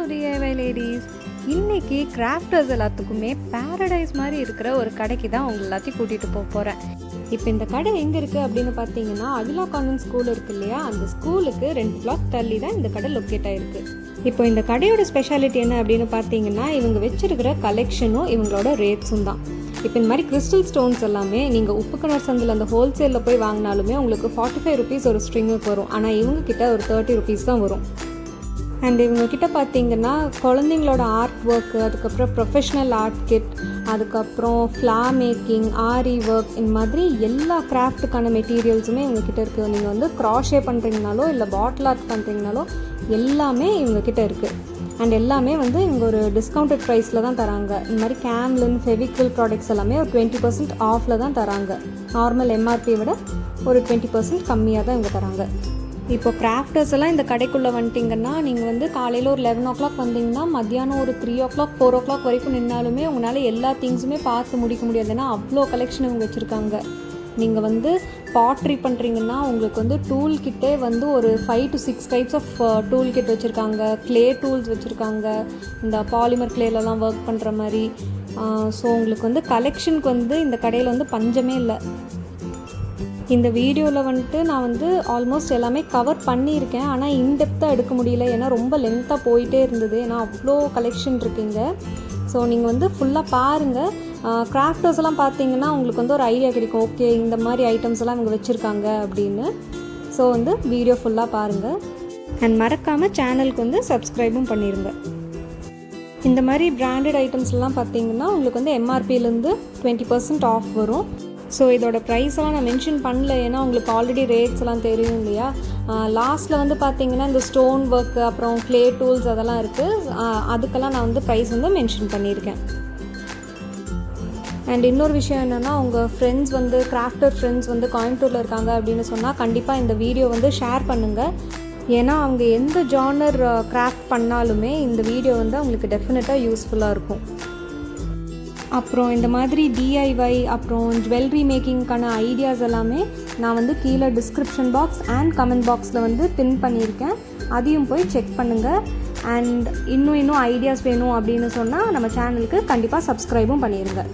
Hello டிஐவை ladies, இன்றைக்கி crafters எல்லாத்துக்குமே paradise மாதிரி இருக்கிற ஒரு கடைக்கு தான் உங்களை எல்லாத்தையும் கூட்டிகிட்டு போகிறேன். இப்போ இந்த கடை எங்கே இருக்குது அப்படின்னு பார்த்தீங்கன்னா, அகிலா கான்வென்ட் ஸ்கூல் இருக்குது இல்லையா, அந்த ஸ்கூலுக்கு 2 பிளாக் தள்ளி தான் இந்த கடை லொக்கேட் ஆகிருக்கு. இப்போ இந்த கடையோட ஸ்பெஷாலிட்டி என்ன அப்படின்னு பார்த்தீங்கன்னா, இவங்க வச்சுருக்கிற கலெக்ஷனும் இவங்களோட ரேட்ஸும் தான். இப்போ இந்த மாதிரி கிறிஸ்டல் ஸ்டோன்ஸ் எல்லாமே நீங்கள் உப்புக்கிணர் சந்தில் அந்த ஹோல்சேலில் போய் வாங்கினாலுமே உங்களுக்கு 45 ருபீஸ் ஒரு ஸ்ட்ரிங்குக்கு வரும். ஆனால் இவங்கக்கிட்ட ஒரு 30 ருபீஸ் தான் வரும். அண்ட் இவங்கக்கிட்ட பார்த்தீங்கன்னா குழந்தைங்களோட ஆர்ட் ஒர்க்கு, அதுக்கப்புறம் ப்ரொஃபஷ்னல் ஆர்ட் கிட், அதுக்கப்புறம் ஃப்ளார் மேக்கிங், ஆரி ஒர்க், இந்த மாதிரி எல்லா கிராஃப்ட்டுக்கான மெட்டீரியல்ஸுமே இவங்கக்கிட்ட இருக்குது. நீங்கள் வந்து க்ராஷே பண்ணுறீங்கனாலோ இல்லை பாட்டில் ஆர்ட் பண்ணுறீங்கனாலோ எல்லாமே இவங்கக்கிட்ட இருக்குது. அண்ட் எல்லாமே வந்து இவங்க ஒரு டிஸ்கவுண்டட் ப்ரைஸில் தான் தராங்க. இந்த மாதிரி கேம்லின், ஃபெவிக்ரில் ப்ராடக்ட்ஸ் எல்லாமே ஒரு 20% ஆஃபில் தான் தராங்க. நார்மல் எம்ஆர்பியை விட ஒரு 20% கம்மியாக தான் இவங்க தராங்க. இப்போ கிராஃப்டர்ஸ் எல்லாம் இந்த கடைக்குள்ளே வந்துட்டிங்கன்னா, நீங்கள் வந்து காலையில் ஒரு 11 o'clock வந்தீங்கன்னா மத்தியானம் ஒரு 3 o'clock 4 o'clock வரைக்கும் நின்னாலுமே உங்களால் எல்லா திங்ஸுமே பார்த்து முடிக்க முடியாது. ஏன்னா அவ்வளோ கலெக்ஷன் இவங்க வச்சுருக்காங்க. நீங்கள் வந்து பாட்ரி பண்ணுறீங்கன்னா உங்களுக்கு வந்து டூல் கிட்டே வந்து ஒரு 5 to 6 types of tool kit வச்சுருக்காங்க. க்ளே டூல்ஸ் வச்சுருக்காங்க, இந்த பாலிமர் க்ளேலலாம் ஒர்க் பண்ணுற மாதிரி. ஸோ உங்களுக்கு வந்து கலெக்ஷனுக்கு வந்து இந்த கடையில் வந்து பஞ்சமே இல்லை. இந்த வீடியோவில் வந்துட்டு நான் வந்து ஆல்மோஸ்ட் எல்லாமே கவர் பண்ணியிருக்கேன். ஆனால் இன்டெப்த்தாக எடுக்க முடியல, ஏன்னா ரொம்ப லென்த்தாக போயிட்டே இருந்தது. ஏன்னா அவ்வளோ கலெக்ஷன் இருக்குங்க. ஸோ நீங்கள் வந்து ஃபுல்லாக பாருங்கள். கிராஃப்டர்ஸ் எல்லாம் பார்த்தீங்கன்னா உங்களுக்கு வந்து ஒரு ஐடியா கிடைக்கும், ஓகே இந்த மாதிரி ஐட்டம்ஸ் எல்லாம் இவங்க வச்சுருக்காங்க அப்படின்னு. ஸோ வந்து வீடியோ ஃபுல்லாக பாருங்கள். அண்ட் மறக்காமல் சேனலுக்கு வந்து சப்ஸ்கிரைபும் பண்ணிடுங்க. இந்த மாதிரி பிராண்டட் ஐட்டம்ஸ்லாம் பார்த்தீங்கன்னா உங்களுக்கு வந்து எம்ஆர்பியிலேருந்து 20% ஆஃப் வரும். ஸோ இதோட ப்ரைஸ்லாம் நான் மென்ஷன் பண்ணல, ஏன்னா உங்களுக்கு ஆல்ரெடி ரேட்ஸ் எல்லாம் தெரியும் இல்லையா. லாஸ்ட்டில் வந்து பார்த்தீங்கன்னா இந்த ஸ்டோன் ஒர்க்கு, அப்புறம் க்ளே டூல்ஸ் அதெல்லாம் இருக்குது. அதுக்கெல்லாம் நான் வந்து ப்ரைஸ் வந்து மென்ஷன் பண்ணியிருக்கேன். அண்ட் இன்னொரு விஷயம் என்னென்னா, உங்கள் ஃப்ரெண்ட்ஸ் வந்து கிராஃப்டர் ஃப்ரெண்ட்ஸ் வந்து கோயம்புத்தூரில் இருக்காங்க அப்படின்னு சொன்னால் கண்டிப்பாக இந்த வீடியோ வந்து ஷேர் பண்ணுங்கள். ஏன்னா அவங்க எந்த ஜானர் கிராஃப்ட் பண்ணாலுமே இந்த வீடியோ வந்து அவங்களுக்கு டெஃபினட்டாக யூஸ்ஃபுல்லாக இருக்கும். அப்புறம் இந்த மாதிரி டிஐஒய் அப்புறம் ஜுவல்லரி மேக்கிங்க்கான ஐடியாஸ் எல்லாமே நான் வந்து கீழே டிஸ்கிரிப்ஷன் பாக்ஸ் அண்ட் கமெண்ட் பாக்ஸில் வந்து பின் பண்ணியிருக்கேன். அதையும் போய் செக் பண்ணுங்கள். அண்ட் இன்னும் ஐடியாஸ் வேணும் அப்படின்னு சொன்னால் நம்ம சேனலுக்கு கண்டிப்பாக சப்ஸ்கிரைபும் பண்ணிடுங்க.